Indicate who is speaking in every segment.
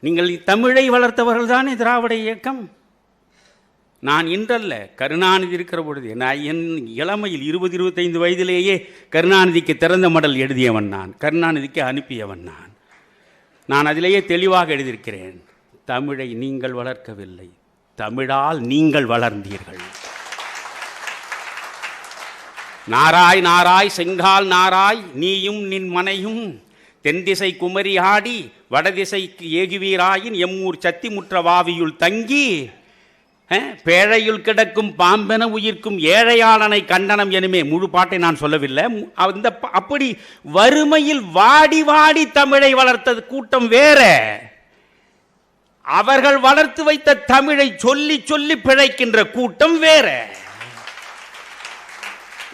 Speaker 1: நீங்கள் தமிழை வளர்த்தவர்கள் தானே திராவிட இயக்கம். நான் இன்றல்ல, கருணாநிதி இருக்கிற பொழுது, நான் என் இளமையில் 20-25 வயதிலேயே கருணாநிதிக்கு திறந்த மடல் எழுதியவன் நான், கருணாநிதிக்கு அனுப்பியவன் நான். நான் அதிலேயே தெளிவாக எழுதியிருக்கிறேன், தமிழை நீங்கள் வளர்க்கவில்லை, தமிழால் நீங்கள் வளர்ந்தீர்கள். நாராய் நாராய் செங்கால் நாராய் நீயும் நின் மனையும் தென்திசை குமரி ஆடி வடதிசைக்கு ஏகுவீராயின் எம்மூர் சத்தி முற்ற வாவியுள் தங்கி பேழையுள் கிடக்கும் பாம்பென உயிர்க்கும் ஏழையாளனை கண்டனம் எனுமே. முழு பாட்டை நான் சொல்லவில்லை. அந்த அப்படி வறுமையில் வாடி வாடி தமிழை வளர்த்தது கூட்டம் வேற. அவர்கள் வளர்த்து வைத்த தமிழை சொல்லி சொல்லி பிழைக்கின்ற கூட்டம் வேற.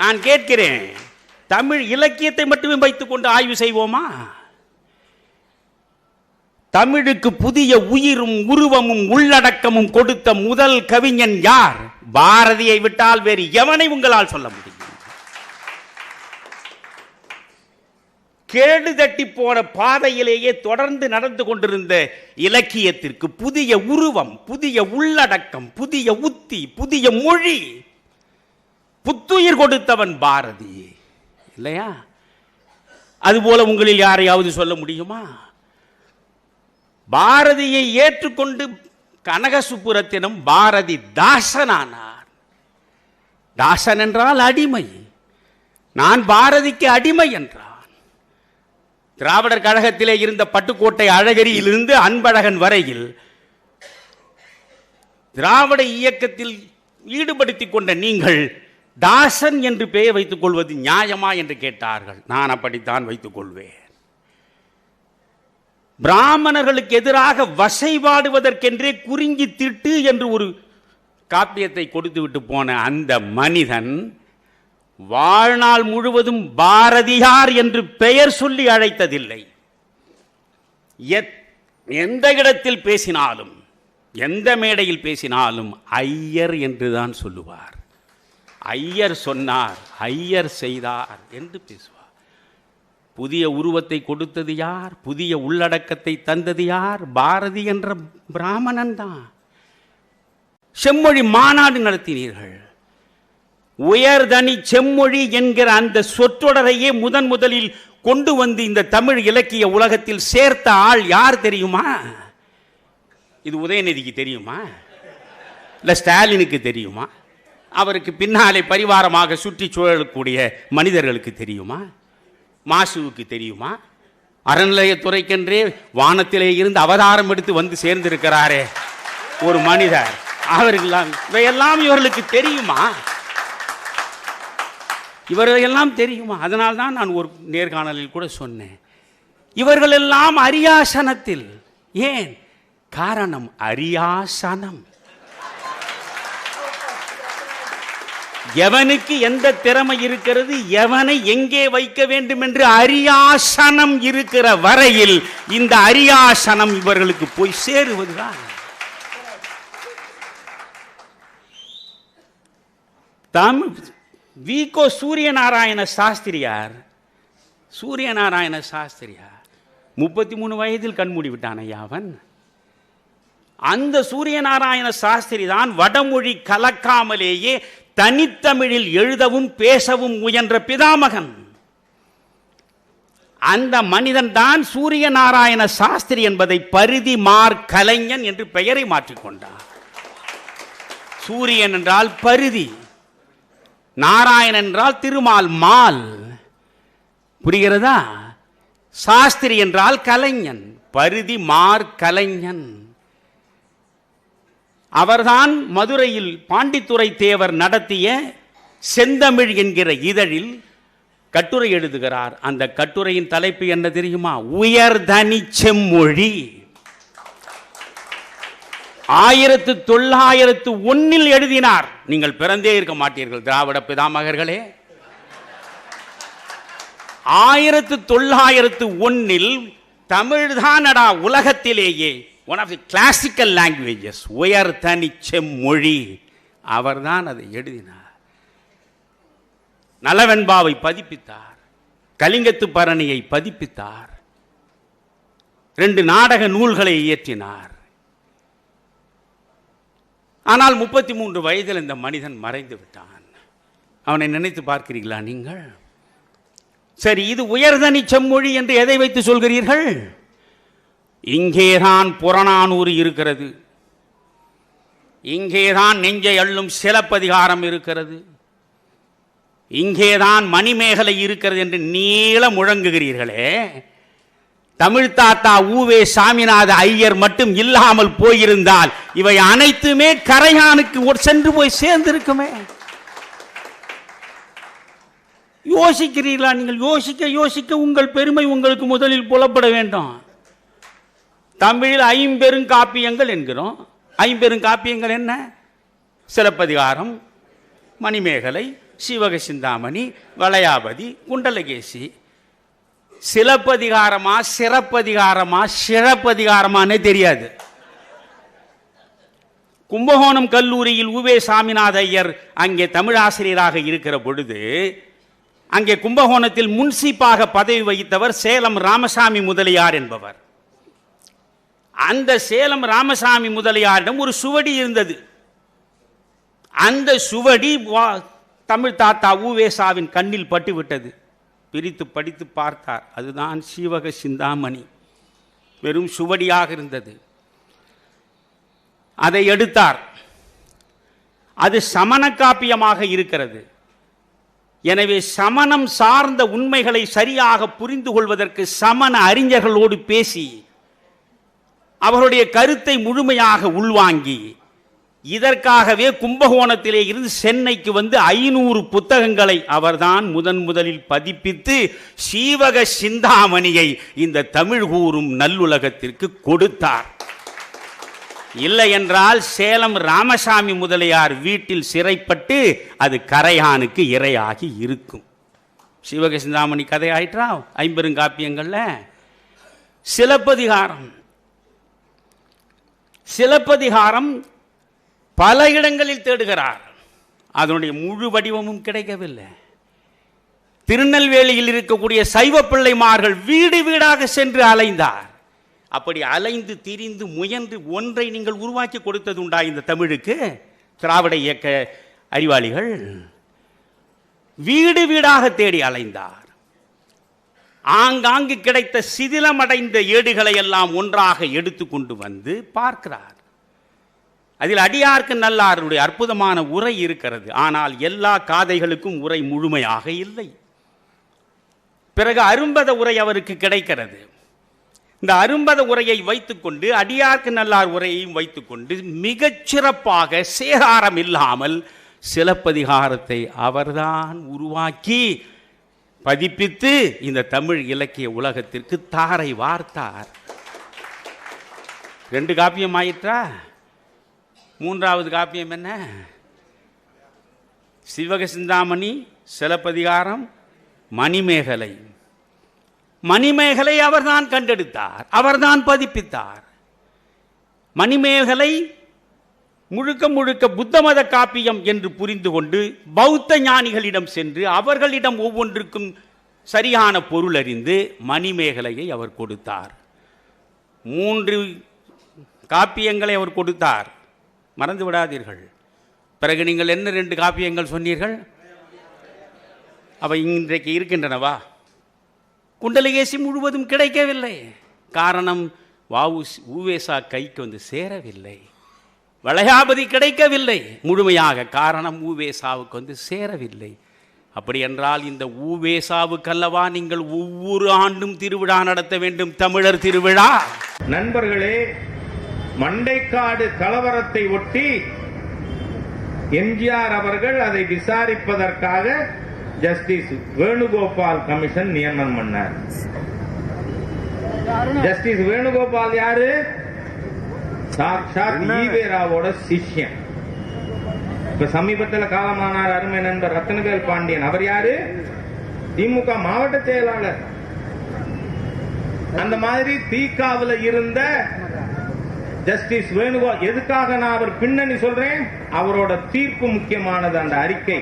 Speaker 1: நான் கேட்கிறேன், தமிழ் இலக்கியத்தை மட்டுமே வைத்துக் கொண்டு ஆய்வு செய்வோமா? தமிழுக்கு புதிய உயிரும் உருவமும் உள்ளடக்கமும் கொடுத்த முதல் கவிஞன் யார்? பாரதியை விட்டால் வேறு எவனை உங்களால் சொல்ல முடியும்? கேடு தட்டி போன பாதையிலேயே தொடர்ந்து நடந்து கொண்டிருந்த இலக்கியத்திற்கு புதிய உருவம், புதிய உள்ளடக்கம், புதிய உத்தி, புதிய மொழி, புத்துயிர் கொடுத்தவன் பாரதி இல்லையா? அதுபோல உங்களில் யாரையாவது சொல்ல முடியுமா? பாரதியை ஏற்றுக்கொண்டு கனகசுப்புரத்தினம் பாரதி தாசனானார். தாசன் என்றால் அடிமை. நான் பாரதிக்கு அடிமை என்றான். திராவிடர் கழகத்திலே இருந்த பட்டுக்கோட்டை அழகிரியிலிருந்து அன்பழகன் வரையில் திராவிட இயக்கத்தில் ஈடுபடுத்திக் கொண்ட நீங்கள் தாசன் என்று பெயர் வைத்துக் கொள்வது நியாயமா என்று கேட்டார்கள். நான் அப்படித்தான் வைத்துக் கொள்வேன். பிராமணர்களுக்கு எதிராக வசைபாடுவதற்கென்றே குறிஞ்சி திட்டு என்று ஒரு காப்பியத்தை கொடுத்து விட்டு போன அந்த மனிதன் வாழ்நாள் முழுவதும் பாரதியார் என்று பெயர் சொல்லி அழைத்ததில்லை. எந்த இடத்தில் பேசினாலும், எந்த மேடையில் பேசினாலும் ஐயர் என்றுதான் சொல்லுவார். ஐயர் சொன்னார், ஐயர் செய்தார் என்று பேசுவார். புதிய உருவத்தை கொடுத்தது யார்? புதிய உள்ளடக்கத்தை தந்தது யார்? பாரதி என்ற பிராமணன் தான். செம்மொழி மாநாடு நடத்தினீர்கள். உயர்தனி செம்மொழி என்கிற அந்த சொற்றொடரையே முதலில் கொண்டு வந்து இந்த தமிழ் இலக்கிய உலகத்தில் சேர்த்த ஆள் யார் தெரியுமா? இது உதயநிதிக்கு தெரியுமா? இல்லை ஸ்டாலினுக்கு தெரியுமா? அவருக்கு பின்னாலே பரிவாரமாக சுற்றி சூழக்கூடிய மனிதர்களுக்கு தெரியுமா? மாசுவுக்கு தெரியுமா? அறநிலையத்துறைக்கென்றே வானத்திலே இருந்து அவதாரம் எடுத்து வந்து சேர்ந்திருக்கிறாரே ஒரு மனிதர், அவர்களெல்லாம் இவையெல்லாம் இவர்களுக்கு தெரியுமா? இவர்களெல்லாம் தெரியுமா? அதனால்தான் நான் ஒரு நேர்காணலில் கூட சொன்னேன், இவர்கள் எல்லாம் அரியாசனத்தில். ஏன் காரணம்? அரியாசனம். எவனுக்கு எந்த திறமை இருக்கிறது, எவனை எங்கே வைக்க வேண்டும் என்று அரியாசனம் இருக்கிற வரையில் இந்த அரியாசனம் இவர்களுக்கு போய் சேருவதுதான். வீகோ சூரியநாராயண சாஸ்திரியார் 33 வயதில் கண்மூடி விட்டான் ஐயா அவன். அந்த சூரியநாராயண சாஸ்திரி தான் வடமொழி கலக்காமலேயே தனித்தமிழில் எழுதவும் பேசவும் முயன்ற பிதாமகன். அந்த மனிதன் தான் சூரியநாராயண சாஸ்திரி என்பதை பரிதி மார் கலைஞன் என்று பெயரை மாற்றிக்கொண்டார். சூரியன் என்றால் பரிதி, நாராயணன் என்றால் திருமால் மால், புரிகிறதா? சாஸ்திரி என்றால் கலைஞன், பரிதி மார் கலைஞன். அவர்தான் மதுரையில் பாண்டித்துரை தேவர் நடத்திய செந்தமிழ் என்கிற இதழில் கட்டுரை எழுதுகிறார். அந்த கட்டுரையின் தலைப்பு என்ன தெரியுமா? உயர்தனி செம்மொழி. 1901 எழுதினார். நீங்கள் பிறந்தே இருக்க மாட்டீர்கள் திராவிட பிதாமகர்களே. 1901 தமிழ்தானடா உலகத்திலேயே one of the classical languages, உயர்தனி செம்மொழி. அவர்தான் அதை எழுதினார். நலவெண்பாவை பதிப்பித்தார், கலிங்கத்து பரணியை பதிப்பித்தார். 2 நாடக நூல்களை இயற்றினார். ஆனால் 33 வயதில் இந்த மனிதன் மறைந்து விட்டான். அவனை நினைத்து பார்க்கிறீர்களா நீங்கள்? சரி, இது உயர்தனி செம்மொழி என்று எதை வைத்து சொல்கிறீர்கள்? இங்கேதான் புறநானூறு இருக்கிறது, இங்கேதான் நெஞ்சை அள்ளும் சிலப்பதிகாரம் இருக்கிறது, இங்கேதான் மணிமேகலை இருக்கிறது என்று நீள முழங்குகிறீர்களே. தமிழ் தாத்தா ஊவே சாமிநாத ஐயர் மட்டும் இல்லாமல் போயிருந்தால் இவை அனைத்துமே கரையானுக்கு சென்று போய் சேர்ந்திருக்குமே. யோசிக்கிறீர்களா நீங்கள்? யோசிக்க யோசிக்க உங்கள் பெருமை உங்களுக்கு முதலில் புலப்பட வேண்டும். தமிழில் 5 பெருங்காப்பியங்கள் என்கிறோம். 5 பெருங்காப்பியங்கள் என்ன? சிலப்பதிகாரம், மணிமேகலை, சீவக சிந்தாமணி, வளையாபதி, குண்டலகேசி. சிலப்பதிகாரமா சிறப்பதிகாரமா சிறப்பதிகாரமானே தெரியாது. கும்பகோணம் கல்லூரியில் உவே சாமிநாத ஐயர் அங்கே தமிழாசிரியராக இருக்கிற பொழுது, அங்கே கும்பகோணத்தில் முன்சீப்பாக பதவி வகித்தவர் சேலம் ராமசாமி முதலியார் என்பவர். அந்த சேலம் ராமசாமி முதலியாரிடம் ஒரு சுவடி இருந்தது. அந்த சுவடி தமிழ் தாத்தா ஊவேசாவின் கண்ணில் பட்டுவிட்டது. பிரித்து படித்து பார்த்தார். அதுதான் சீவக சிந்தாமணி. வெறும் சுவடியாக இருந்தது. அதை எடுத்தார். அது சமண காப்பியமாக இருக்கிறது. எனவே சமணம் சார்ந்த உண்மைகளை சரியாக புரிந்து கொள்வதற்கு சமண அறிஞர்களோடு பேசி அவருடைய கருத்தை முழுமையாக உள்வாங்கி, இதற்காகவே கும்பகோணத்திலே இருந்து சென்னைக்கு வந்து 500 புத்தகங்களை அவர்தான் முதலில் பதிப்பித்து சீவக சிந்தாமணியை இந்த தமிழ் கூறும் நல்லுலகத்திற்கு கொடுத்தார். இல்லை என்றால் சேலம் ராமசாமி முதலியார் வீட்டில் சிறைப்பட்டு அது கரையானுக்கு இரையாகி இருக்கும். சீவக சிந்தாமணி கதை ஆயிற்றா? 5 பெருங்காப்பியங்கள்ல சிலப்பதிகாரம் பல இடங்களில் தேடுகிறார். அதனுடைய முழு வடிவமும் கிடைக்கவில்லை. திருநெல்வேலியில் இருக்கக்கூடிய சைவ பிள்ளைமார்கள் வீடு வீடாக சென்று அலைந்தார். அப்படி அலைந்து திரிந்து முயன்று ஒன்றை நீங்கள் உருவாக்கி கொடுத்தது உண்டா இந்த தமிழுக்கு? திராவிட இயக்க அறிவாளிகள் வீடு வீடாக தேடி அலைந்தார். ஆங்காங்கு கிடைத்த சிதிலமடைந்த ஏடுகளை எல்லாம் ஒன்றாக எடுத்து கொண்டு வந்து பார்க்கிறார். அதில் அடியார்க்கு நல்லாருடைய அற்புதமான உரை இருக்கிறது. ஆனால் எல்லா காதைகளுக்கும் உரை முழுமையாக இல்லை. பிறகு அரும்பத உரை அவருக்கு கிடைக்கிறது. இந்த அரும்பத உரையை வைத்துக்கொண்டு அடியார்க்கு நல்லார் உரையையும் வைத்துக்கொண்டு மிகச் சிறப்பாக சேதாரம் இல்லாமல் சிலப்பதிகாரத்தை அவர்தான் உருவாக்கி பதிப்பித்து இந்த தமிழ் இலக்கிய உலகத்திற்கு தாரை வார்த்தார். 2 காப்பியம் ஆயிற்றா? 3வது காப்பியம் என்ன? சீவக சிந்தாமணி, சிலப்பதிகாரம், மணிமேகலை. மணிமேகலை அவர்தான் கண்டெடுத்தார், அவர்தான் பதிப்பித்தார். மணிமேகலை முழுக்க முழுக்க புத்த மத காப்பியம் என்று புரிந்து கொண்டு பௌத்த ஞானிகளிடம் சென்று அவர்களிடம் ஒவ்வொன்றுக்கும் சரியான பொருள் அறிந்து மணிமேகலையை அவர் கொடுத்தார். 3 காப்பியங்களை அவர் கொடுத்தார், மறந்து விடாதீர்கள். பிறகு நீங்கள் என்ன 2 காப்பியங்கள் சொன்னீர்கள்? அவை இன்றைக்கு இருக்கின்றனவா? குண்டலகேசி முழுவதும் கிடைக்கவில்லை. காரணம், ஊவேசா கைக்கு வந்து சேரவில்லை. வளையாபதி கிடைக்கவில்லை முழுமையாக. காரணம், ஊவேசாவுக்கு வந்து சேரவில்லை. அப்படி என்றால் இந்த ஊவேசாவுக்கல்லவா நீங்கள் ஒவ்வொரு ஆண்டும் திருவிழா நடத்த வேண்டும், தமிழர் திருவிழா.
Speaker 2: நண்பர்களே, மண்டைக்காடு கலவரத்தை ஒட்டி எம்ஜிஆர் அவர்கள் அதை விசாரிப்பதற்காக ஜஸ்டிஸ் வேணுகோபால் கமிஷன் நியமனம் பண்ணார். ஜஸ்டிஸ் வேணுகோபால் யாரு? சாக்ஷாத் ஈவேராவோட சிஷ்யன். இப்ப சமீபத்தில் காலமானார் அருமை நண்பர் ரத்னவேல் பாண்டியன். அவர் யாரு? திமுக மாவட்ட செயலாளர். அந்த மாதிரி தீகாவில் இருந்த ஜஸ்டிஸ் வேணுகோபால். எதுக்காக நான் அவர் பின்னணி சொல்றேன்? அவரோட தீர்ப்பு முக்கியமானது. அந்த அறிக்கை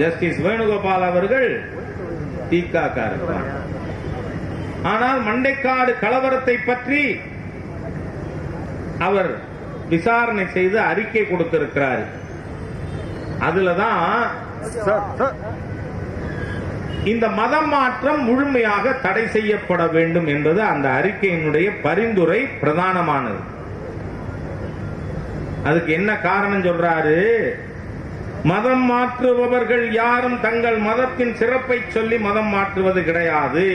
Speaker 2: ஜஸ்டிஸ் வேணுகோபால் அவர்கள் தீகாக்காரர். ஆனால் மண்டைக்காடு கலவரத்தை பற்றி அவர் விசாரணை செய்து அறிக்கை கொடுத்திருக்கிறார். அதுலதான் இந்த மதம் மாற்றம் முழுமையாக தடை செய்யப்பட வேண்டும் என்பது அந்த அறிக்கையினுடைய பரிந்துரை பிரதானமானது. அதுக்கு என்ன காரணம் சொல்றாரு? மதம் மாற்றுபவர்கள் யாரும் தங்கள் மதத்தின் சிறப்பை சொல்லி மதம் மாற்றுவது கிடையாது.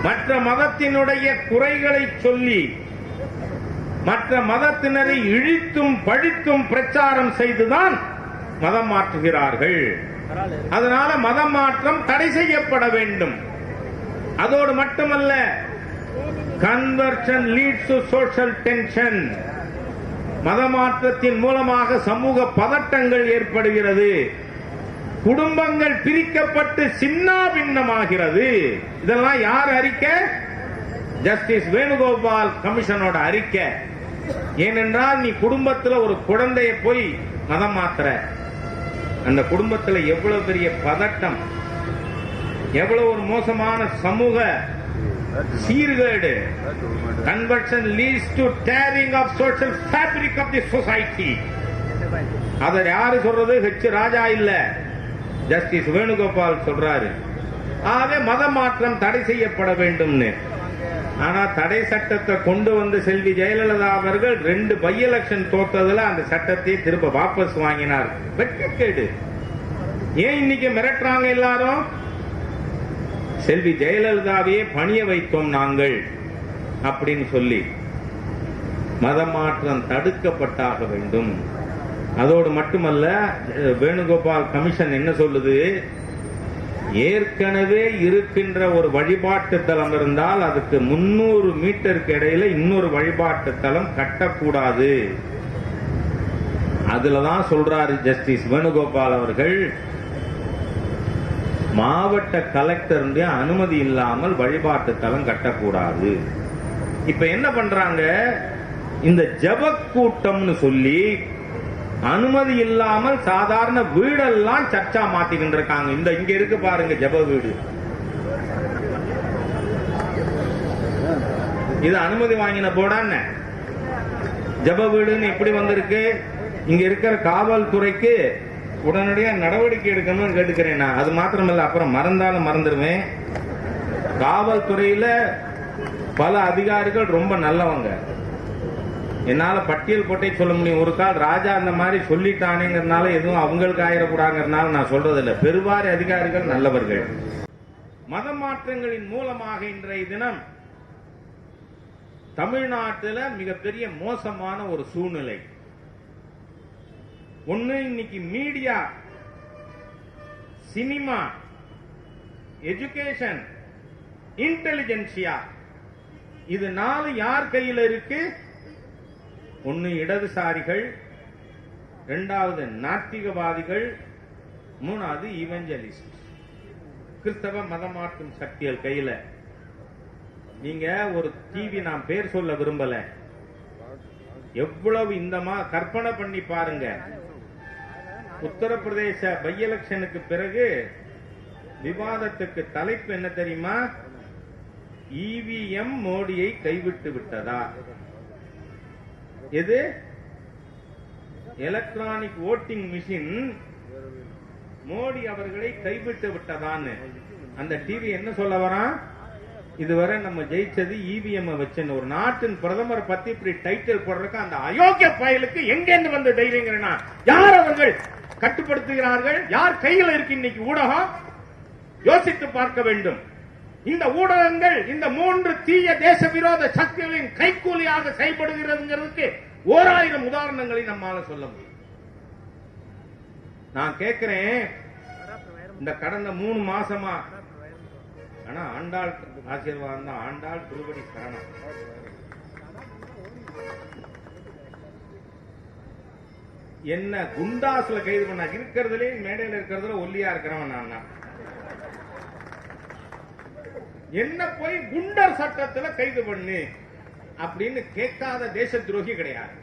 Speaker 2: மற்ற மதத்தினுடைய குறைகளை சொல்லி மற்ற மதத்தினரை இழித்தும் பழித்தும் பிரச்சாரம் செய்துதான் மதம் மாற்றுகிறார்கள். அதனால மதம் மாற்றம் தடை செய்யப்பட வேண்டும். அதோடு மட்டுமல்ல, conversion leads to social tension. மதமாற்றத்தின் மூலமாக சமூக பதட்டங்கள் ஏற்படுகிறது, குடும்பங்கள் பிரிக்கப்பட்டு சின்னாபின்னமாகிறது. இதெல்லாம் யார் அறிக்கை? ஜஸ்டிஸ் வேணுகோபால் கமிஷனோட அறிக்கை. ஏனென்றால் நீ குடும்பத்தில் ஒரு குழந்தையை போய் மதம் மாத்துற, அந்த குடும்பத்தில் எவ்வளவு பெரிய பதட்டம், எவ்வளவு ஒரு மோசமான சமூக சீர்கேடு. Conversion leads to tearing of social fabric of the society. அதை யாரு சொல்றது? ஹெச் ராஜா இல்ல, ஜஸ்டிஸ் வேணுகோபால் சொல்றாரு. ஆகவே மத மாற்றம் தடை செய்யப்பட வேண்டும்னு. ஆனா தடை சட்டத்தை கொண்டு வந்து செல்வி ஜெயலலிதா அவர்கள் 2 பை எலெக்ஷன் தோற்றதுல அந்த சட்டத்தை திரும்ப வாபஸ் வாங்கினார். வெட்கக்கேடு. ஏன் இன்னைக்கு மிரட்டுறாங்க எல்லாரும்? செல்வி ஜெயலலிதாவையே பணிய வைத்தோம் நாங்கள் அப்படின்னு சொல்லி மத மாற்றம் தடுக்கப்பட்டாக வேண்டும். அதோடு மட்டுமல்ல, வேணுகோபால் கமிஷன் என்ன சொல்லுது? ஏற்கனவே இருக்கின்ற ஒரு வழிபாட்டு தலம் இருந்தால் அதுக்கு 300 மீட்டருக்கு இடையில இன்னொரு வழிபாட்டு தலம் கட்டக்கூடாது. அதுலதான் சொல்றாரு ஜஸ்டிஸ் வேணுகோபால் அவர்கள், மாவட்ட கலெக்டருடைய அனுமதி இல்லாமல் வழிபாட்டு தலம் கட்டக்கூடாது. இப்ப என்ன பண்றாங்க? இந்த ஜப கூட்டம்னு சொல்லி அனுமதி இல்லாமல் சாதாரண வீடெல்லாம் சர்ச்சா மாத்திக்கிட்டு இருக்காங்க. இந்த இங்க இருக்கு பாருங்க ஜப வீடு, இது அனுமதி வாங்கின போடான்னு ஜப வீடுன்னு எப்படி வந்திருக்கு? இங்க இருக்கிற காவல்துறைக்கு உடனடியாக நடவடிக்கை எடுக்கணும்னு கேட்டுக்கிறேன். நான் அது மாத்திரமல்ல, அப்புறம் மறந்தாலும் மறந்துடுவேன். காவல்துறையில பல அதிகாரிகள் ரொம்ப நல்லவங்க. என்னால பட்டியல் போட்டே சொல்ல முடியும். ஒரு கால் ராஜா அந்த மாதிரி சொல்லிட்டானேங்கிறதுனால எதுவும் அவங்களுக்கு ஆயிடக்கூடாங்கிறதுனால நான் சொல்றதில்லை. பெருவாரி அதிகாரிகள் நல்லவர்கள். மத மாற்றங்களின் மூலமாக இன்றைய தினம் தமிழ்நாட்டில் மிகப்பெரிய மோசமான ஒரு சூழ்நிலை. ஒன்னு, இன்னைக்கு மீடியா, சினிமா, எஜுகேஷன், இன்டெலிஜென்சியா, இது 4 யார் கையில் இருக்கு? ஒன்னு இடதுசாரிகள், 2வது நாத்திகவாதிகள், 3வது இவஞ்சலிஸ்ட், கிறிஸ்தவ மதமாற்றும் சக்திகள் கையில. நீங்க ஒரு டிவி, நான் பேர் சொல்ல விரும்பல, எவ்வளவு இந்த கற்பனை பண்ணி பாருங்க. உத்தரப்பிரதேச பை எலெக்ஷனுக்கு பிறகு விவாதத்துக்கு தலைப்பு என்ன தெரியுமா? இவிஎம் மோடியை கைவிட்டு விட்டதா? எது? எலக்ட்ரானிக் ஓட்டிங் மிஷின் மோடி அவர்களை கைவிட்டு விட்டதான்னு. அந்த டிவி என்ன சொல்ல வரான்? இதுவரை நம்ம ஜெயிச்சது இவிஎம் வச்சுன்னு. ஒரு நாட்டின் பிரதமர் பத்தி இப்படி டைட்டில் போடுறதுக்கு அந்த அயோக்கிய பயலுக்கு எங்கேருந்து வந்து தைரியங்கிறனா? யார் அவர்கள் கட்டுப்படுத்துகிறார்கள்? யார் கையில் இருக்கு இன்னைக்கு ஊடகம்? யோசித்து பார்க்க வேண்டும். இந்த ஊடகங்கள் இந்த 3 தீய தேச விரோத சக்திகளின் கைக்கூலியாக செயல்படுகிறதுங்கிறதுக்கு 1000 உதாரணங்களை நம்மால சொல்ல முடியும். நான் கேட்கிறேன், இந்த கடந்த 3 மாசமா, ஆனா ஆண்டாள் ஆசீர்வாதம் தான், ஆண்டாள் திருவடி சரணம். என்ன குண்டாஸ்ல கைது பண்ண இருக்கிறதுலே மேடையில் இருக்கிறதுல ஒல்லியா இருக்கிறவன் நான். என்ன போய் குண்டர் சட்டத்துல கைது பண்ணு அப்படின்னு கேட்காத தேச துரோகி கிடையாது.